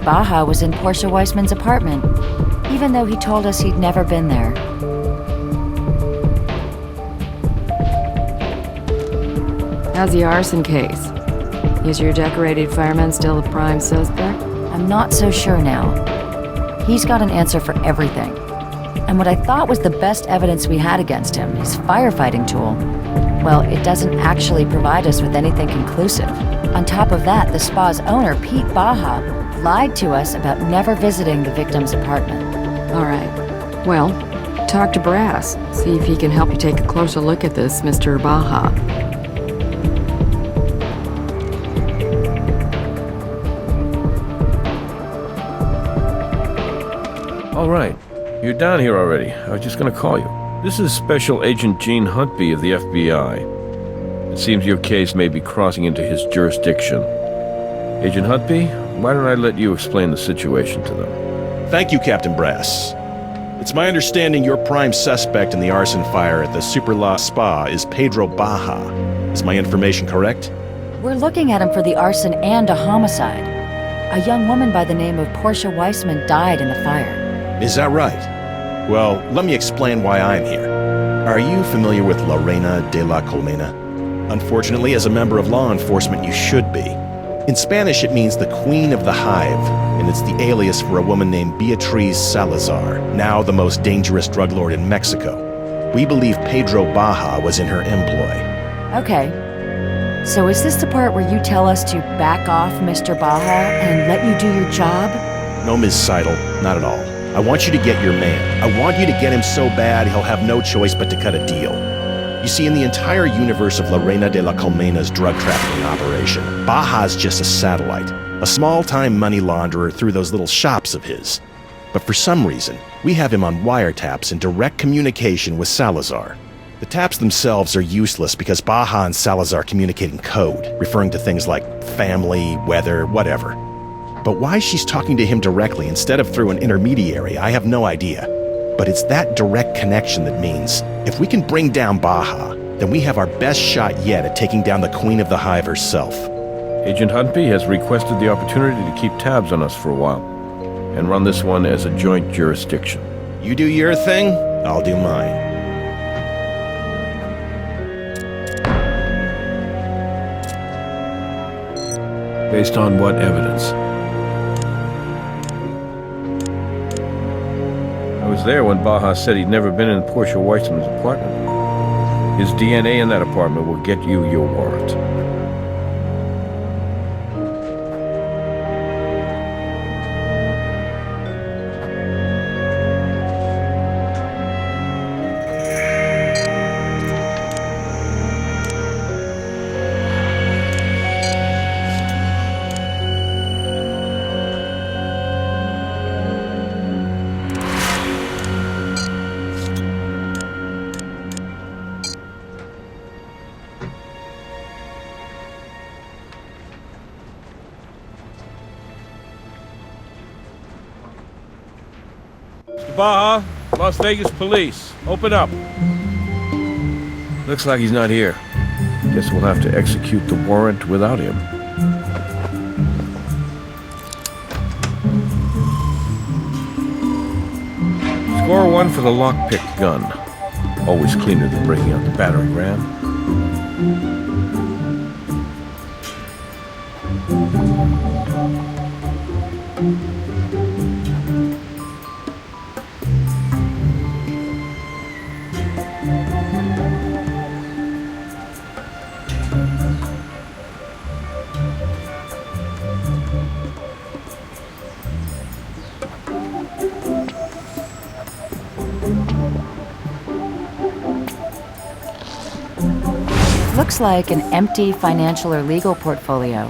Baja was in Portia Weissman's apartment, even though he told us he'd never been there. How's the arson case? Is your decorated fireman still the prime suspect? I'm not so sure now. He's got an answer for everything. And what I thought was the best evidence we had against him, his firefighting tool, well, it doesn't actually provide us with anything conclusive. On top of that, the spa's owner, Pete Baja, lied to us about never visiting the victim's apartment. All right. Well, talk to Brass. See if he can help you take a closer look at this, Mr. Baja. All right. You're down here already. I was just gonna call you. This is Special Agent Gene Huntby of the FBI. It seems your case may be crossing into his jurisdiction. Agent Huntby, why don't I let you explain the situation to them? Thank you, Captain Brass. It's my understanding your prime suspect in the arson fire at the Super La Spa is Pedro Baja. Is my information correct? We're looking at him for the arson and a homicide. A young woman by the name of Portia Weissman died in the fire. Is that right? Well, let me explain why I'm here. Are you familiar with La Reina de la Colmena? Unfortunately, as a member of law enforcement, you should be. In Spanish, it means the Queen of the Hive, and it's the alias for a woman named Beatriz Salazar, now the most dangerous drug lord in Mexico. We believe Pedro Baja was in her employ. Okay. So is this the part where you tell us to back off Mr. Baja and let you do your job? No, Ms. Seidel, not at all. I want you to get your man. I want you to get him so bad he'll have no choice but to cut a deal. You see, in the entire universe of La Reina de la Colmena's drug trafficking operation, Baja's just a satellite, a small-time money launderer through those little shops of his. But for some reason, we have him on wiretaps in direct communication with Salazar. The taps themselves are useless because Baja and Salazar communicate in code, referring to things like family, weather, whatever. But why she's talking to him directly instead of through an intermediary, I have no idea. But it's that direct connection that means, if we can bring down Baja, then we have our best shot yet at taking down the Queen of the Hive herself. Agent Huntby has requested the opportunity to keep tabs on us for a while, and run this one as a joint jurisdiction. You do your thing, I'll do mine. Based on what evidence? was there when Baja said he'd never been in Portia Weissman's apartment. His DNA in that apartment will get you your warrant. Baja, Las Vegas police. Open up. Looks like he's not here. Guess we'll have to execute the warrant without him. Score 1 for the lockpick gun. Always cleaner than breaking out the battering ram. Looks like an empty financial or legal portfolio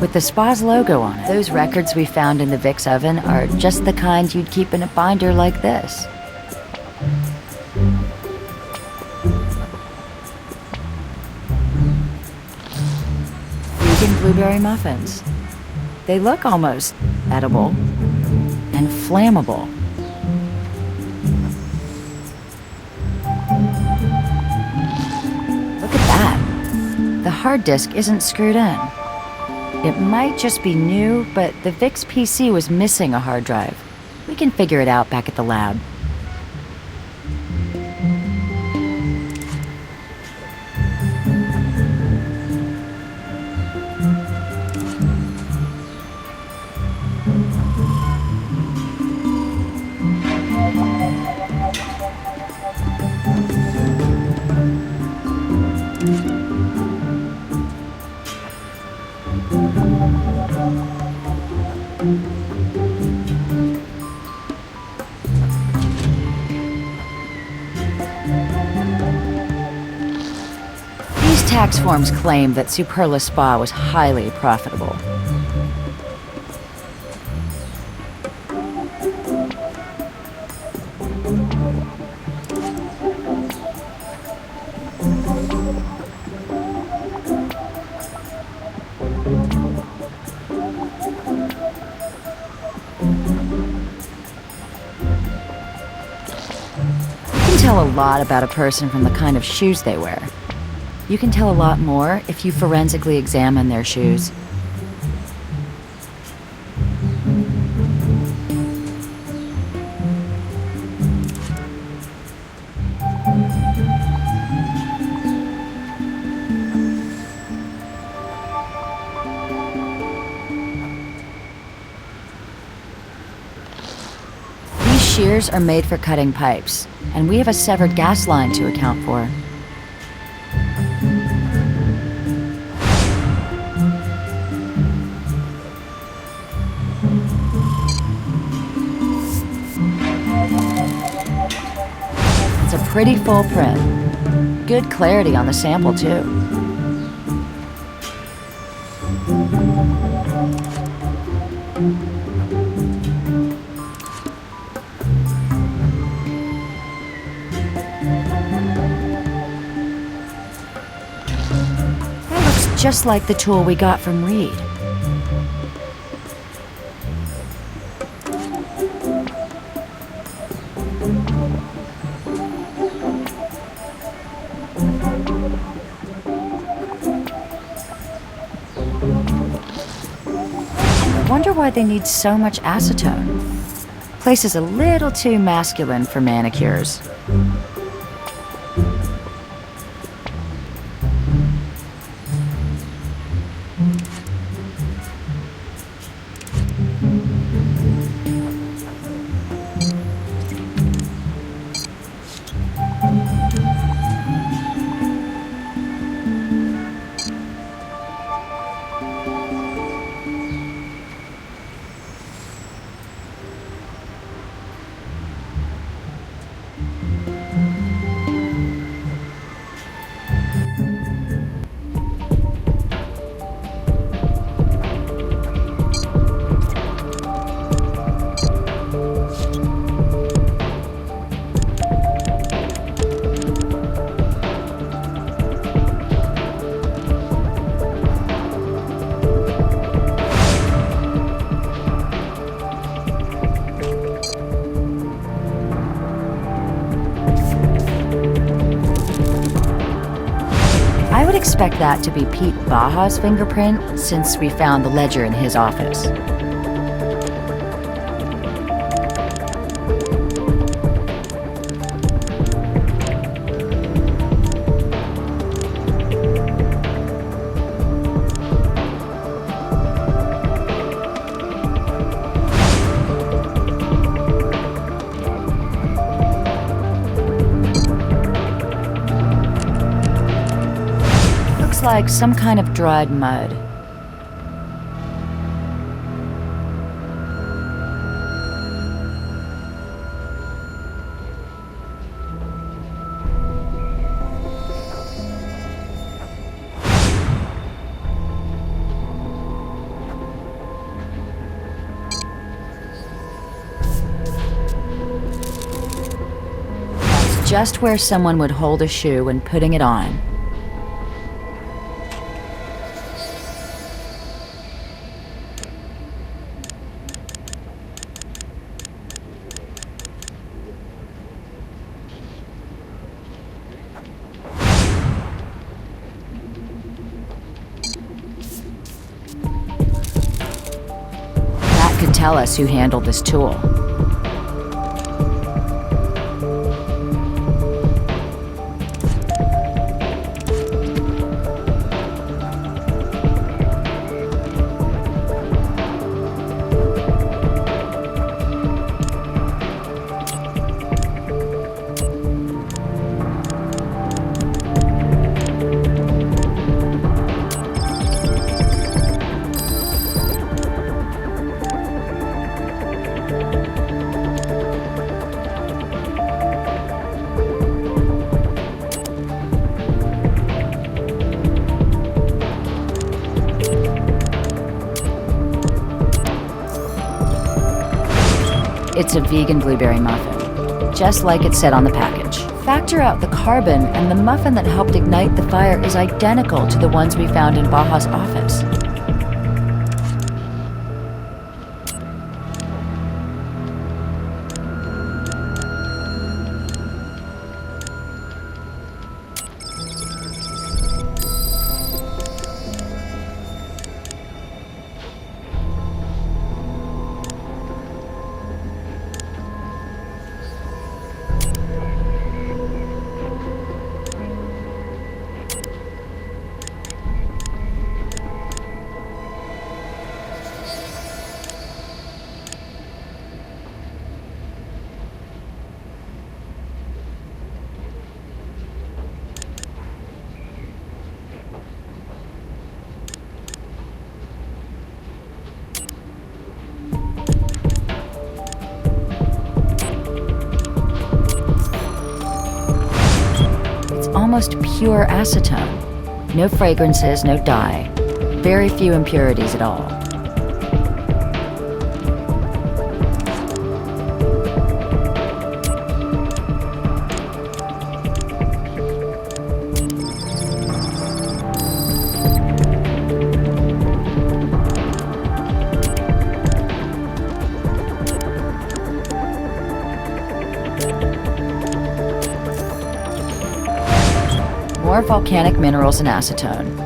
with the spa's logo on it. Those records we found in the Vic's oven are just the kind you'd keep in a binder like this. Vegan blueberry muffins. They look almost edible and flammable. The hard disk isn't screwed in. It might just be new, but the Vic's PC was missing a hard drive. We can figure it out back at the lab. Tax forms claim that Superla Spa was highly profitable. You can tell a lot about a person from the kind of shoes they wear. You can tell a lot more if you forensically examine their shoes. These shears are made for cutting pipes, and we have a severed gas line to account for. Pretty full print. Good clarity on the sample, too. That looks just like the tool we got from Reed. Why they need so much acetone. Place is a little too masculine for manicures. suspect that to be Pete Baja's fingerprint, since we found the ledger in his office. Like some kind of dried mud. That's just where someone would hold a shoe when putting it on. Tell us who handled this tool. It's a vegan blueberry muffin, just like it said on the package. Factor out the carbon, and the muffin that helped ignite the fire is identical to the ones we found in Baja's office. Almost pure acetone. No fragrances, no dye. Very few impurities at all. More volcanic minerals and acetone.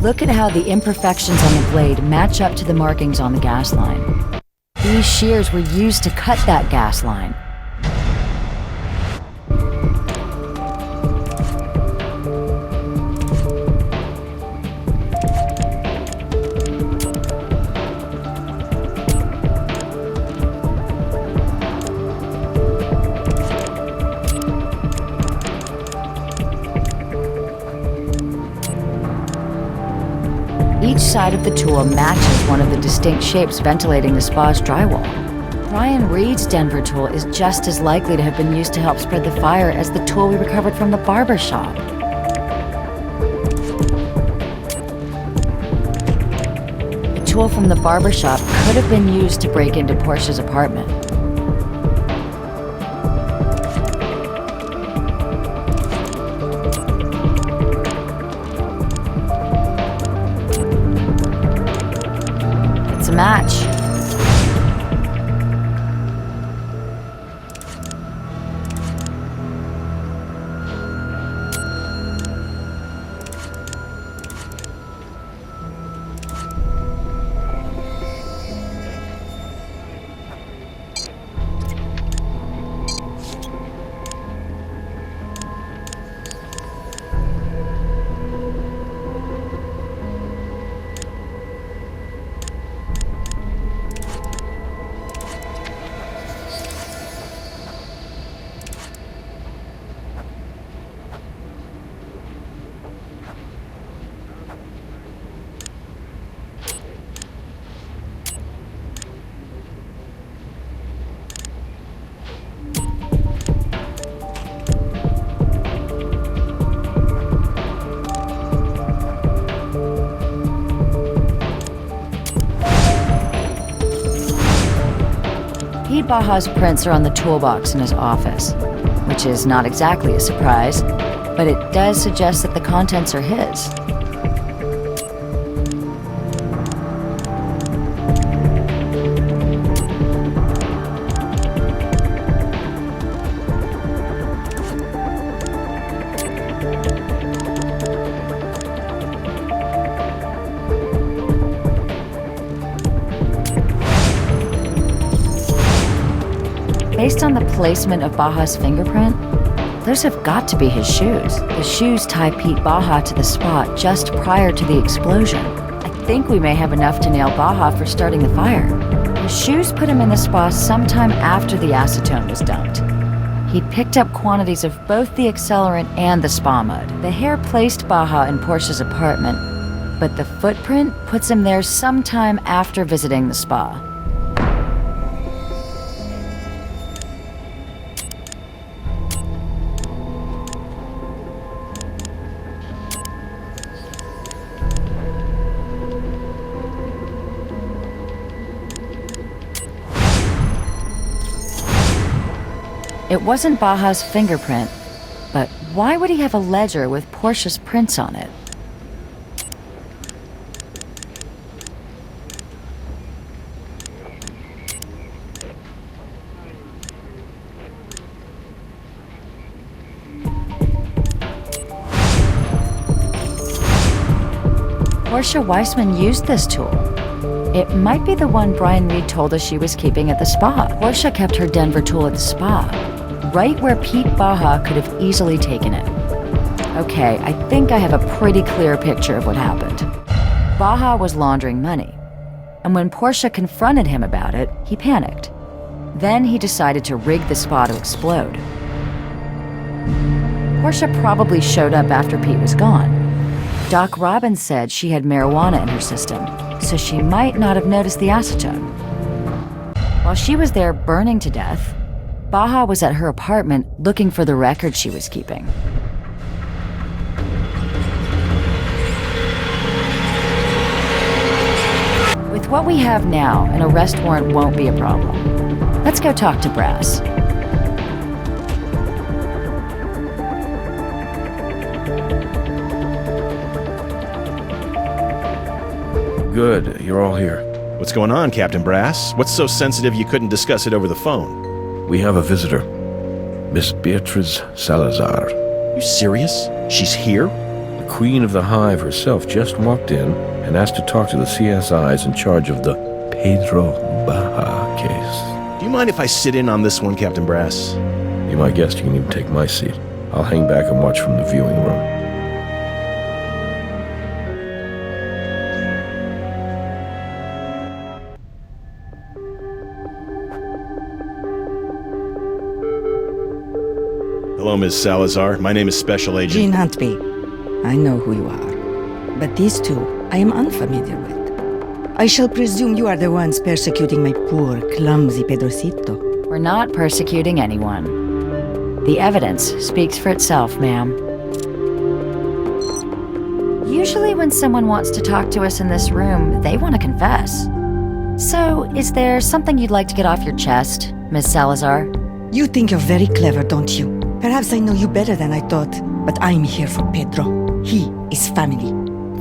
Look at how the imperfections on the blade match up to the markings on the gas line. These shears were used to cut that gas line. Each side of the tool matches one of the distinct shapes ventilating the spa's drywall. Brian Reed's Denver tool is just as likely to have been used to help spread the fire as the tool we recovered from the barber shop. The tool from the barber shop could have been used to break into Portia's apartment. It's a match. Pete Baja's prints are on the toolbox in his office, which is not exactly a surprise, but it does suggest that the contents are his. Based on the placement of Baja's fingerprint, those have got to be his shoes. The shoes tie Pete Baja to the spot just prior to the explosion. I think we may have enough to nail Baja for starting the fire. The shoes put him in the spot sometime after the acetone was dumped. He'd picked up quantities of both the accelerant and the spa mud. The hair placed Baja in Portia's apartment, but the footprint puts him there sometime after visiting the spa. It wasn't Baja's fingerprint, but why would he have a ledger with Portia's prints on it? Portia Weissman used this tool. It might be the one Brian Reed told us she was keeping at the spa. Portia kept her Denver tool at the spa, right where Pete Baja could have easily taken it. Okay, I think I have a pretty clear picture of what happened. Baja was laundering money, and when Portia confronted him about it, he panicked. Then he decided to rig the spa to explode. Portia probably showed up after Pete was gone. Doc Robbins said she had marijuana in her system, so she might not have noticed the acetone. While she was there burning to death, Baja was at her apartment looking for the record she was keeping. With what we have now, an arrest warrant won't be a problem. Let's go talk to Brass. Good, you're all here. What's going on, Captain Brass? What's so sensitive you couldn't discuss it over the phone? We have a visitor. Miss Beatriz Salazar. You serious? She's here? The Queen of the Hive herself just walked in and asked to talk to the CSIs in charge of the Pedro Baja mind if I sit in on this one, Captain Brass? Be my guest, you can even take my seat. I'll hang back and watch from the viewing room. Hello, Ms. Salazar. My name is Special Agent... Jean Huntby. I know who you are. But these two, I am unfamiliar with. I shall presume you are the ones persecuting my poor, clumsy Pedrocito. We're not persecuting anyone. The evidence speaks for itself, ma'am. Usually when someone wants to talk to us in this room, they want to confess. So, is there something you'd like to get off your chest, Miss Salazar? You think you're very clever, don't you? Perhaps I know you better than I thought, but I'm here for Pedro. He is family.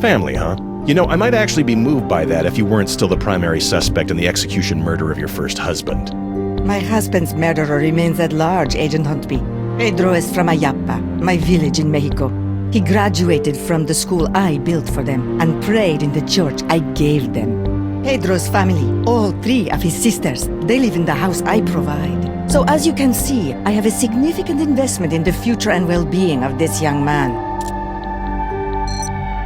Family, huh? You know, I might actually be moved by that if you weren't still the primary suspect in the execution murder of your first husband. My husband's murderer remains at large, Agent Huntby. Pedro is from Ayapa, my village in Mexico. He graduated from the school I built for them and prayed in the church I gave them. Pedro's family, all three of his sisters, they live in the house I provide. So as you can see, I have a significant investment in the future and well-being of this young man.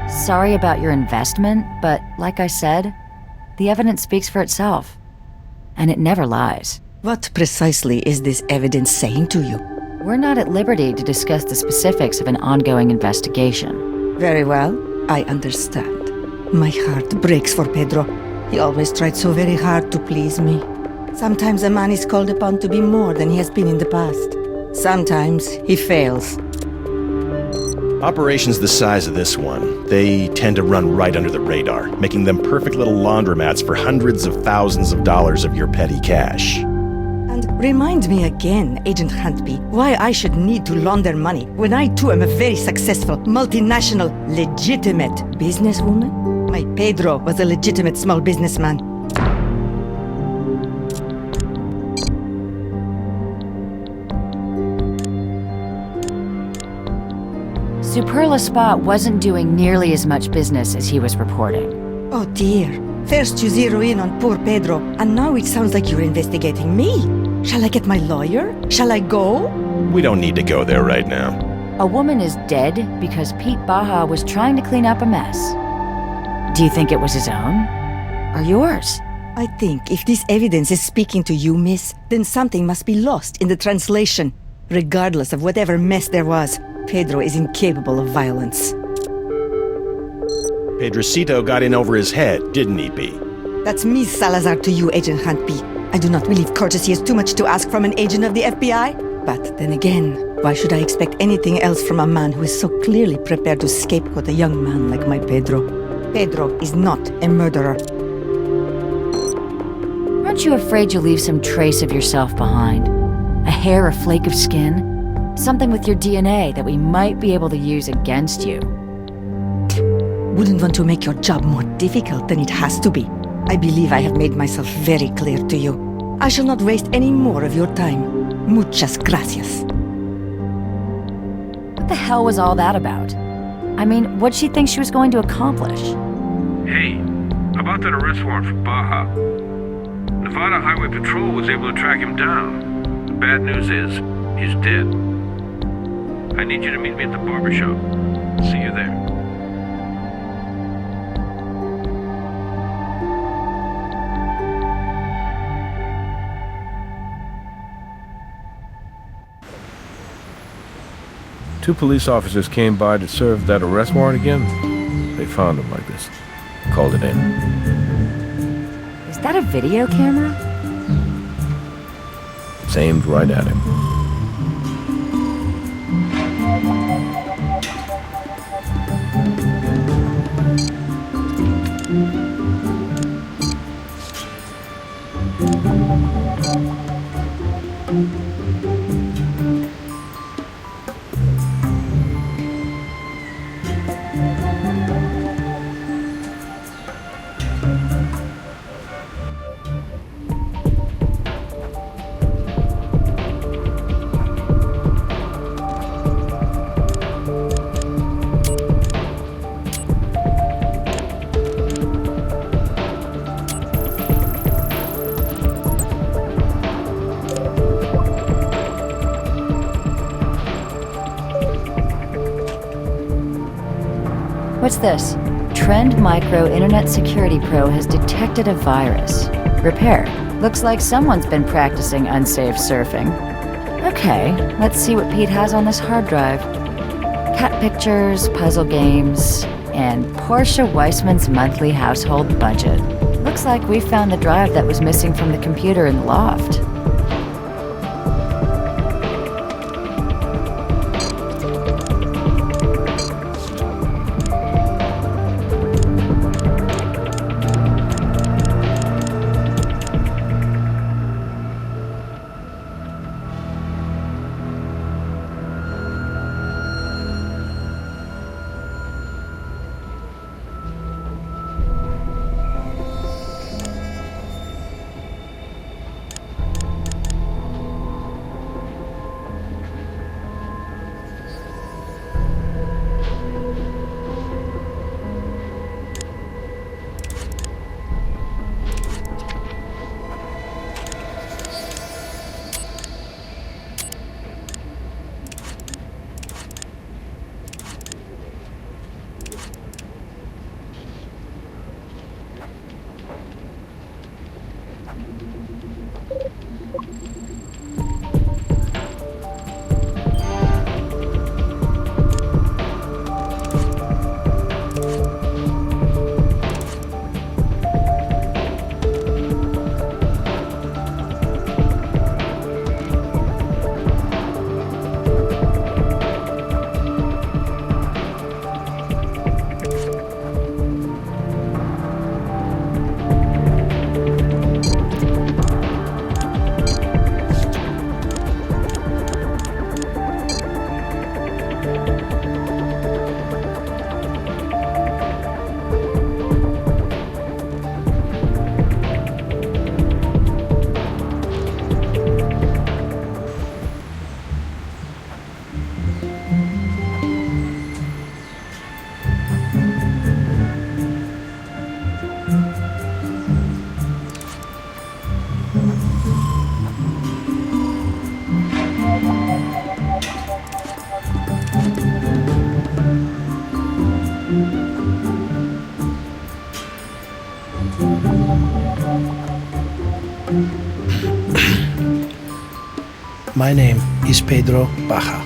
Sorry about your investment, but like I said, the evidence speaks for itself. And it never lies. What precisely is this evidence saying to you? We're not at liberty to discuss the specifics of an ongoing investigation. Very well, I understand. My heart breaks for Pedro. He always tried so very hard to please me. Sometimes a man is called upon to be more than he has been in the past. Sometimes he fails. Operations the size of this one, they tend to run right under the radar, making them perfect little laundromats for hundreds of thousands of dollars of your petty cash. And remind me again, Agent Huntby, why I should need to launder money when I too am a very successful, multinational, legitimate businesswoman? My Pedro was a legitimate small businessman. Superla Spa wasn't doing nearly as much business as he was reporting. Oh dear. First you zero in on poor Pedro, and now it sounds like you're investigating me. Shall I get my lawyer? Shall I go? We don't need to go there right now. A woman is dead because Pete Baja was trying to clean up a mess. Do you think it was his own? Or yours? I think if this evidence is speaking to you, miss, then something must be lost in the translation. Regardless of whatever mess there was, Pedro is incapable of violence. Pedrocito got in over his head, didn't he, B? That's Miss Salazar to you, Agent Huntby. I do not believe courtesy is too much to ask from an agent of the FBI. But then again, why should I expect anything else from a man who is so clearly prepared to scapegoat a young man like my Pedro? Pedro is not a murderer. Aren't you afraid you'll leave some trace of yourself behind? A hair, a flake of skin? Something with your DNA that we might be able to use against you. Wouldn't want to make your job more difficult than it has to be. I believe I have made myself very clear to you. I shall not waste any more of your time. Muchas gracias. What the hell was all that about? I mean, what'd she think she was going to accomplish? Hey, about that arrest warrant for Baja. Nevada Highway Patrol was able to track him down. The bad news is, he's dead. I need you to meet me at the barbershop. See you there. Two police officers came by to serve that arrest warrant again. They found him like this. Called it in. Is that a video camera? It's aimed right at him. What's this? Trend Micro Internet Security Pro has detected a virus. Repair. Looks like someone's been practicing unsafe surfing. Okay, let's see what Pete has on this hard drive. Cat pictures, puzzle games, and Portia Weissman's monthly household budget. Looks like we found the drive that was missing from the computer in the loft. My name is Pedro Baja.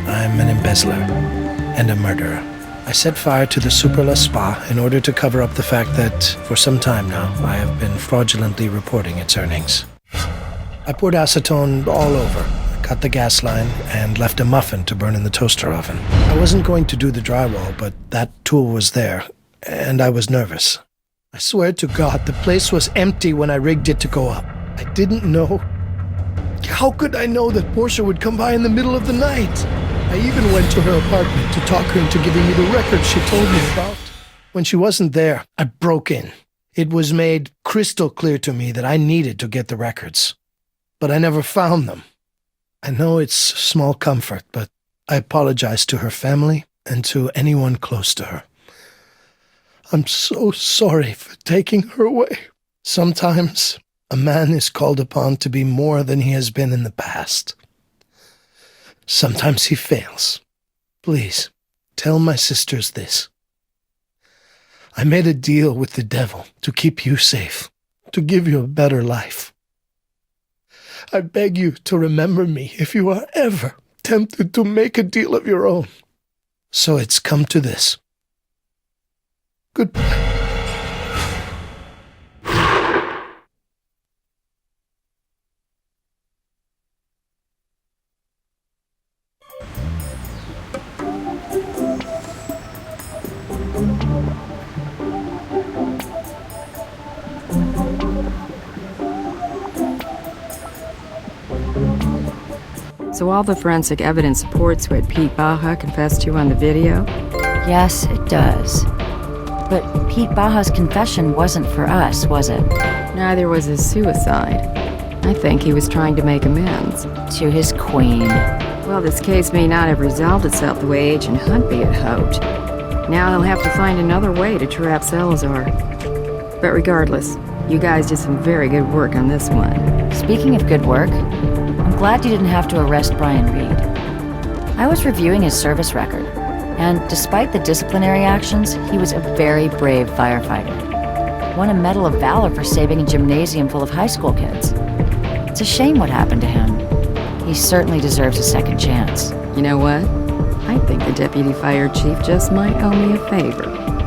I'm an embezzler and a murderer. I set fire to the Superla Spa in order to cover up the fact that, for some time now, I have been fraudulently reporting its earnings. I poured acetone all over, cut the gas line, and left a muffin to burn in the toaster oven. I wasn't going to do the drywall, but that tool was there, and I was nervous. I swear to God, the place was empty when I rigged it to go up. I didn't know. How could I know that Portia would come by in the middle of the night? I even went to her apartment to talk her into giving me the records she told me about. When she wasn't there, I broke in. It was made crystal clear to me that I needed to get the records. But I never found them. I know it's small comfort, but I apologize to her family and to anyone close to her. I'm so sorry for taking her away. Sometimes a man is called upon to be more than he has been in the past. Sometimes he fails. Please, tell my sisters this. I made a deal with the devil to keep you safe, to give you a better life. I beg you to remember me if you are ever tempted to make a deal of your own. So it's come to this. Goodbye. So all the forensic evidence supports what Pete Baja confessed to on the video? Yes, it does. But Pete Baja's confession wasn't for us, was it? Neither was his suicide. I think he was trying to make amends. To his queen. Well, this case may not have resolved itself the way Agent Huntby had hoped. Now he'll have to find another way to trap Salazar. But regardless, you guys did some very good work on this one. Speaking of good work, I'm glad you didn't have to arrest Brian Reed. I was reviewing his service record. And despite the disciplinary actions, he was a very brave firefighter. Won a Medal of Valor for saving a gymnasium full of high school kids. It's a shame what happened to him. He certainly deserves a second chance. You know what? I think the deputy fire chief just might owe me a favor.